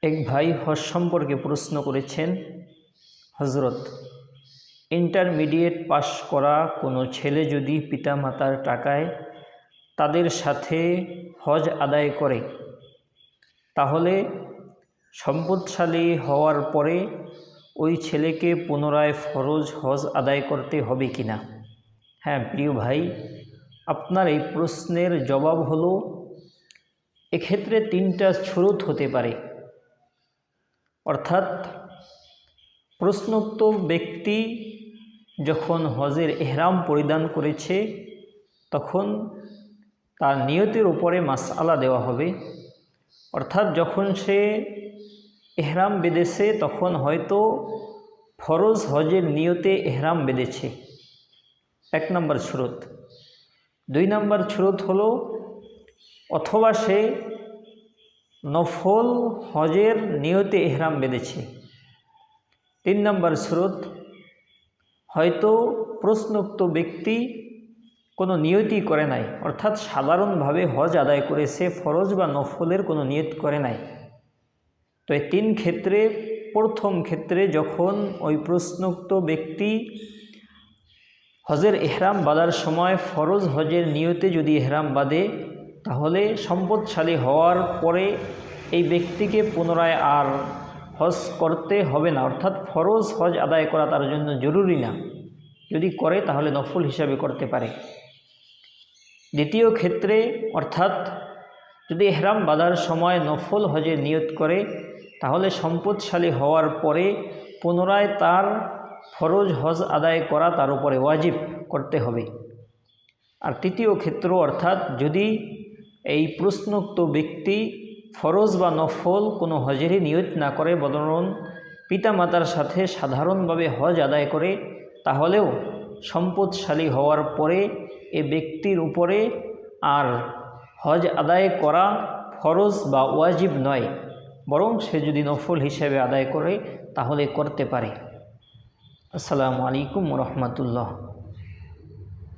এক ভাই হজ সম্পর্কে প্রশ্ন করেছেন, হজরত, ইন্টারমিডিয়েট পাশ করা কোনো ছেলে যদি পিতামাতার টাকায় তাদের সাথে হজ আদায় করে, তাহলে সম্পদশালী হওয়ার পরে ওই ছেলেকে পুনরায় ফরজ হজ আদায় করতে হবে কিনা? হ্যাঁ প্রিয় ভাই, আপনার এই প্রশ্নের জবাব হলো, এক্ষেত্রে তিনটা শুরুত হতে পারে। অর্থাৎ প্রশ্নোক্ত ব্যক্তি যখন হজের এহরাম পরিধান করেছে তখন তার নিয়তের উপরে মাসআলা দেওয়া হবে। অর্থাৎ যখন সে এহরাম বেঁধেছে তখন হয়তো ফরজ হজের নিয়তে এহরাম বেঁধেছে, 1 নম্বর শুরুত। 2 নম্বর শুরুত হলো, অথবা সে নফল হজের নিয়তে এহরাম বেঁধেছে। 3 নম্বর শুরুত, হয়তো প্রশ্নোক্ত ব্যক্তি কোনো নিয়তই করে নাই, অর্থাৎ সাধারণভাবে হজ আদায় করেছে, ফরজ বা নফলের কোনো নিয়ত করে নাই। তো এই 3 ক্ষেত্রে প্রথম ক্ষেত্রে যখন ওই প্রশ্নোক্ত ব্যক্তি হজের এহরাম বাঁধার সময় ফরজ হজের নিয়তে যদি এহরাম বাঁধে, তাহলে সম্পদশালী হওয়ার পরে এই ব্যক্তিকে পুনরায় আর হজ করতে হবে না, অর্থাৎ ফরজ হজ আদায় করা তার জন্য জরুরি না। যদি করে তাহলে নফল হিসাবে করতে পারে। দ্বিতীয় ক্ষেত্রে, অর্থাৎ যদি এহরাম বাঁধার সময় নফল হজের নিয়ত করে, তাহলে সম্পদশালী হওয়ার পরে পুনরায় তার ফরজ হজ আদায় করা তার উপরে ওয়াজিব করতে হবে। আর তৃতীয় ক্ষেত্র, অর্থাৎ যদি এই প্রশ্নোক্ত ব্যক্তি ফরজ বা নফল কোনো হজেরই নিয়ত না করে, বরং পিতামাতার সাথে সাধারণভাবে হজ আদায় করে, তাহলেও সম্পদশালী হওয়ার পরে এ ব্যক্তির উপরে আর হজ আদায় করা ফরজ বা ওয়াজিব নয়, বরং সে যদি নফল হিসেবে আদায় করে তাহলে করতে পারে। আসসালামু আলাইকুম ওয়া রাহমাতুল্লাহ।